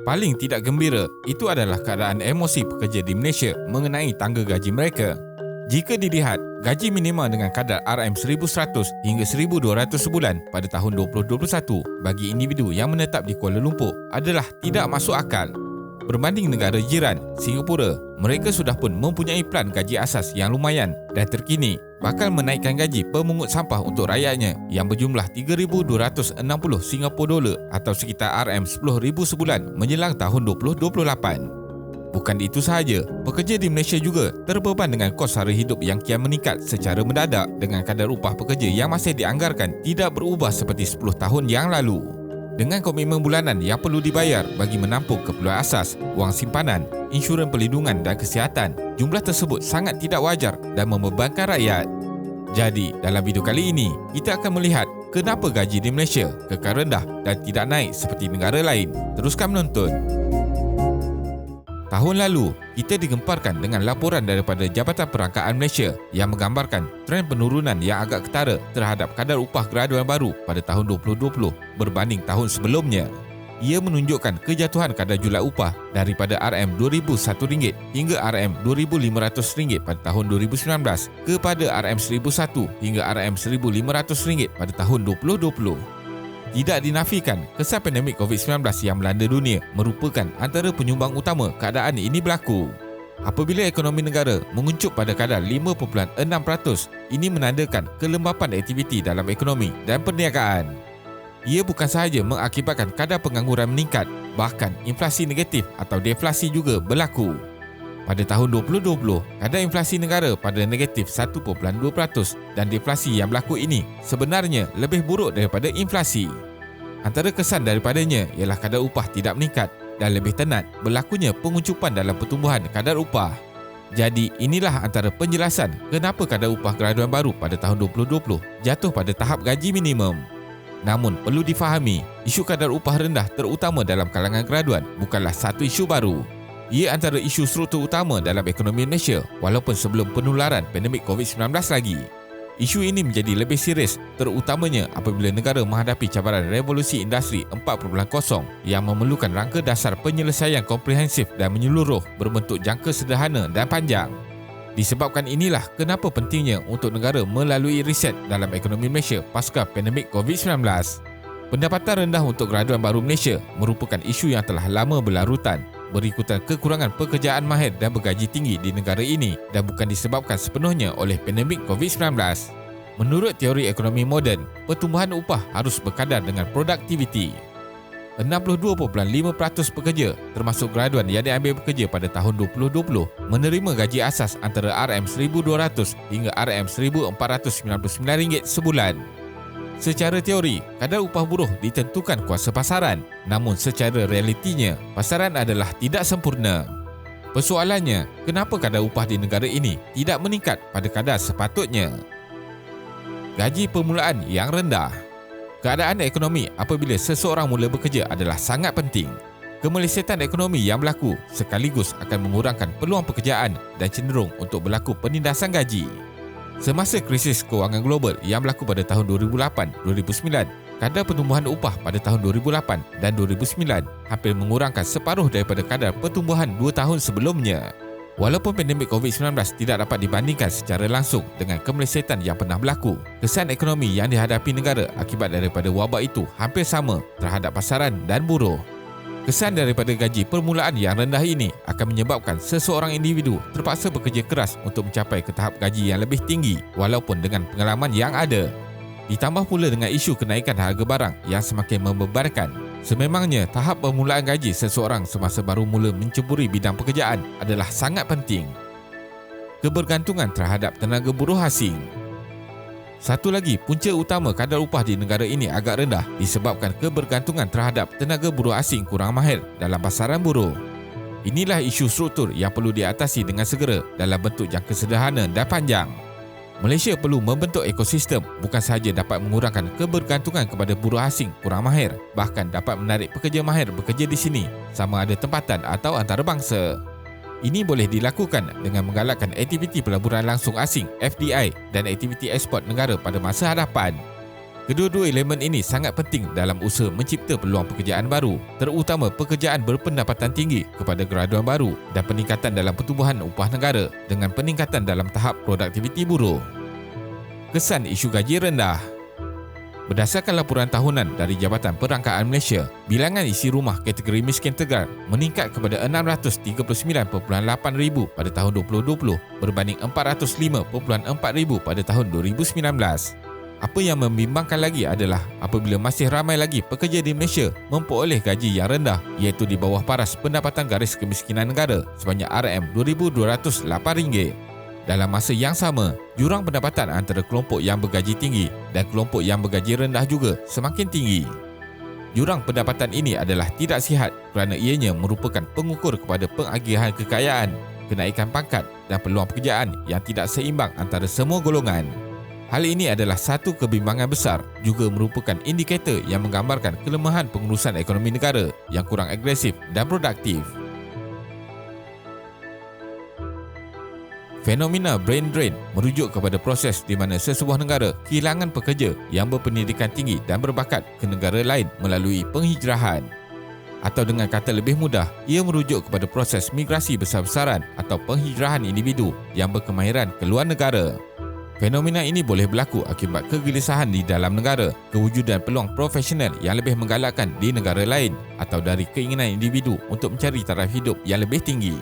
Paling tidak gembira, itu adalah keadaan emosi pekerja di Malaysia mengenai tangga gaji mereka. Jika dilihat, gaji minima dengan kadar RM1,100 hingga RM1,200 sebulan pada tahun 2021 bagi individu yang menetap di Kuala Lumpur adalah tidak masuk akal. Berbanding negara jiran, Singapura, mereka sudah pun mempunyai plan gaji asas yang lumayan dan terkini bakal menaikkan gaji pemungut sampah untuk rakyatnya yang berjumlah 3,260 Singapura dolar atau sekitar RM10,000 sebulan menjelang tahun 2028. Bukan itu sahaja, pekerja di Malaysia juga terbeban dengan kos sara hidup yang kian meningkat secara mendadak dengan kadar upah pekerja yang masih dianggarkan tidak berubah seperti 10 tahun yang lalu. Dengan komitmen bulanan yang perlu dibayar bagi menampung keperluan asas, wang simpanan, insurans perlindungan dan kesihatan, jumlah tersebut sangat tidak wajar dan membebankan rakyat. Jadi, dalam video kali ini, kita akan melihat kenapa gaji di Malaysia kekal rendah dan tidak naik seperti negara lain. Teruskan menonton. Tahun lalu, kita digemparkan dengan laporan daripada Jabatan Perangkaan Malaysia yang menggambarkan trend penurunan yang agak ketara terhadap kadar upah graduan baru pada tahun 2020 berbanding tahun sebelumnya. Ia menunjukkan kejatuhan kadar julat upah daripada RM2,001 hingga RM2,500 pada tahun 2019 kepada RM1,001 hingga RM1,500 pada tahun 2020. Tidak dinafikan, kesan pandemik COVID-19 yang melanda dunia merupakan antara penyumbang utama keadaan ini berlaku. Apabila ekonomi negara menguncup pada kadar 5.6%, ini menandakan kelembapan aktiviti dalam ekonomi dan perniagaan. Ia bukan sahaja mengakibatkan kadar pengangguran meningkat, bahkan inflasi negatif atau deflasi juga berlaku. Pada tahun 2020, kadar inflasi negara pada negatif 1.2% dan deflasi yang berlaku ini sebenarnya lebih buruk daripada inflasi. Antara kesan daripadanya ialah kadar upah tidak meningkat dan lebih tenat berlakunya penguncupan dalam pertumbuhan kadar upah. Jadi inilah antara penjelasan kenapa kadar upah graduan baru pada tahun 2020 jatuh pada tahap gaji minimum. Namun perlu difahami, isu kadar upah rendah terutama dalam kalangan graduan bukanlah satu isu baru. Ia antara isu struktur utama dalam ekonomi Malaysia walaupun sebelum penularan pandemik COVID-19 lagi. Isu ini menjadi lebih serius terutamanya apabila negara menghadapi cabaran revolusi industri 4.0 yang memerlukan rangka dasar penyelesaian komprehensif dan menyeluruh berbentuk jangka sederhana dan panjang. Disebabkan inilah kenapa pentingnya untuk negara melalui riset dalam ekonomi Malaysia pasca pandemik COVID-19. Pendapatan rendah untuk graduan baru Malaysia merupakan isu yang telah lama berlarutan, berikutan kekurangan pekerjaan mahir dan bergaji tinggi di negara ini dan bukan disebabkan sepenuhnya oleh pandemik COVID-19. Menurut teori ekonomi moden, pertumbuhan upah harus berkadar dengan produktiviti. 62.5% pekerja termasuk graduan yang diambil bekerja pada tahun 2020 menerima gaji asas antara RM1,200 hingga RM1,499 sebulan. Secara teori, kadar upah buruh ditentukan kuasa pasaran, namun secara realitinya, pasaran adalah tidak sempurna. Persoalannya, kenapa kadar upah di negara ini tidak meningkat pada kadar sepatutnya? Gaji permulaan yang rendah. Keadaan ekonomi apabila seseorang mula bekerja adalah sangat penting. Kemelesetan ekonomi yang berlaku sekaligus akan mengurangkan peluang pekerjaan dan cenderung untuk berlaku penindasan gaji. Semasa krisis kewangan global yang berlaku pada tahun 2008-2009, kadar pertumbuhan upah pada tahun 2008 dan 2009 hampir mengurangkan separuh daripada kadar pertumbuhan 2 tahun sebelumnya. Walaupun pandemik COVID-19 tidak dapat dibandingkan secara langsung dengan kemelesetan yang pernah berlaku, kesan ekonomi yang dihadapi negara akibat daripada wabak itu hampir sama terhadap pasaran dan buruh. Kesan daripada gaji permulaan yang rendah ini akan menyebabkan seseorang individu terpaksa bekerja keras untuk mencapai ke tahap gaji yang lebih tinggi walaupun dengan pengalaman yang ada. Ditambah pula dengan isu kenaikan harga barang yang semakin membebankan. Sememangnya tahap permulaan gaji seseorang semasa baru mula menceburi bidang pekerjaan adalah sangat penting. Kebergantungan terhadap tenaga buruh asing. Satu lagi, punca utama kadar upah di negara ini agak rendah disebabkan kebergantungan terhadap tenaga buruh asing kurang mahir dalam pasaran buruh. Inilah isu struktur yang perlu diatasi dengan segera dalam bentuk jangka sederhana dan panjang. Malaysia perlu membentuk ekosistem bukan sahaja dapat mengurangkan kebergantungan kepada buruh asing kurang mahir, bahkan dapat menarik pekerja mahir bekerja di sini sama ada tempatan atau antarabangsa. Ini boleh dilakukan dengan menggalakkan aktiviti pelaburan langsung asing (FDI) dan aktiviti eksport negara pada masa hadapan. Kedua-dua elemen ini sangat penting dalam usaha mencipta peluang pekerjaan baru, terutama pekerjaan berpendapatan tinggi kepada graduan baru dan peningkatan dalam pertumbuhan upah negara dengan peningkatan dalam tahap produktiviti buruh. Kesan isu gaji rendah. Berdasarkan laporan tahunan dari Jabatan Perangkaan Malaysia, bilangan isi rumah kategori miskin tegar meningkat kepada 639.8 ribu pada tahun 2020 berbanding 405.4 ribu pada tahun 2019. Apa yang membimbangkan lagi adalah apabila masih ramai lagi pekerja di Malaysia memperoleh gaji yang rendah, iaitu di bawah paras pendapatan garis kemiskinan negara sebanyak RM2,208. Dalam masa yang sama, jurang pendapatan antara kelompok yang bergaji tinggi dan kelompok yang bergaji rendah juga semakin tinggi. Jurang pendapatan ini adalah tidak sihat kerana ianya merupakan pengukur kepada pengagihan kekayaan, kenaikan pangkat dan peluang pekerjaan yang tidak seimbang antara semua golongan. Hal ini adalah satu kebimbangan besar, juga merupakan indikator yang menggambarkan kelemahan pengurusan ekonomi negara yang kurang agresif dan produktif. Fenomena brain drain merujuk kepada proses di mana sesebuah negara kehilangan pekerja yang berpendidikan tinggi dan berbakat ke negara lain melalui penghijrahan. Atau dengan kata lebih mudah, ia merujuk kepada proses migrasi besar-besaran atau penghijrahan individu yang berkemahiran ke luar negara. Fenomena ini boleh berlaku akibat kegelisahan di dalam negara, kewujudan peluang profesional yang lebih menggalakkan di negara lain atau dari keinginan individu untuk mencari taraf hidup yang lebih tinggi.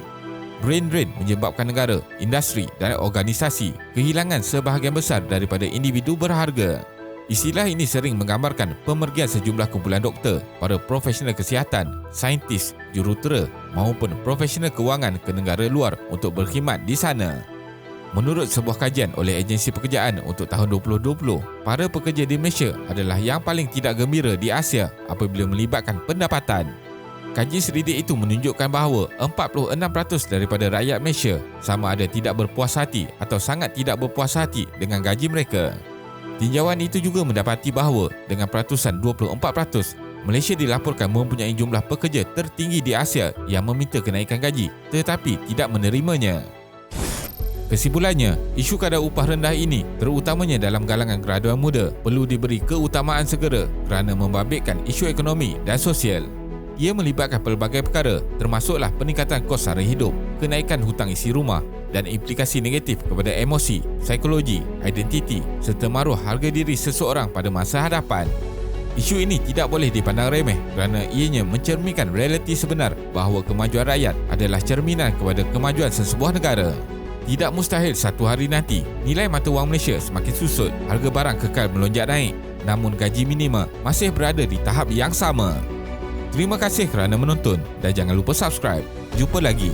Brain drain menyebabkan negara, industri dan organisasi kehilangan sebahagian besar daripada individu berharga. Istilah ini sering menggambarkan pemergian sejumlah kumpulan doktor, para profesional kesihatan, saintis, jurutera maupun profesional kewangan ke negara luar untuk berkhidmat di sana. Menurut sebuah kajian oleh Agensi Pekerjaan untuk tahun 2020, para pekerja di Malaysia adalah yang paling tidak gembira di Asia apabila melibatkan pendapatan. Kaji selidik itu menunjukkan bahawa 46% daripada rakyat Malaysia sama ada tidak berpuas hati atau sangat tidak berpuas hati dengan gaji mereka. Tinjauan itu juga mendapati bahawa dengan peratusan 24%, Malaysia dilaporkan mempunyai jumlah pekerja tertinggi di Asia yang meminta kenaikan gaji tetapi tidak menerimanya. Kesimpulannya, isu kadar upah rendah ini, terutamanya dalam kalangan graduan muda, perlu diberi keutamaan segera kerana membabitkan isu ekonomi dan sosial. Ia melibatkan pelbagai perkara, termasuklah peningkatan kos sara hidup, kenaikan hutang isi rumah dan implikasi negatif kepada emosi, psikologi, identiti serta maruah harga diri seseorang pada masa hadapan. Isu ini tidak boleh dipandang remeh kerana ianya mencerminkan realiti sebenar bahawa kemajuan rakyat adalah cerminan kepada kemajuan sesebuah negara. Tidak mustahil satu hari nanti, nilai mata wang Malaysia semakin susut, harga barang kekal melonjak naik, namun gaji minima masih berada di tahap yang sama. Terima kasih kerana menonton dan jangan lupa subscribe. Jumpa lagi.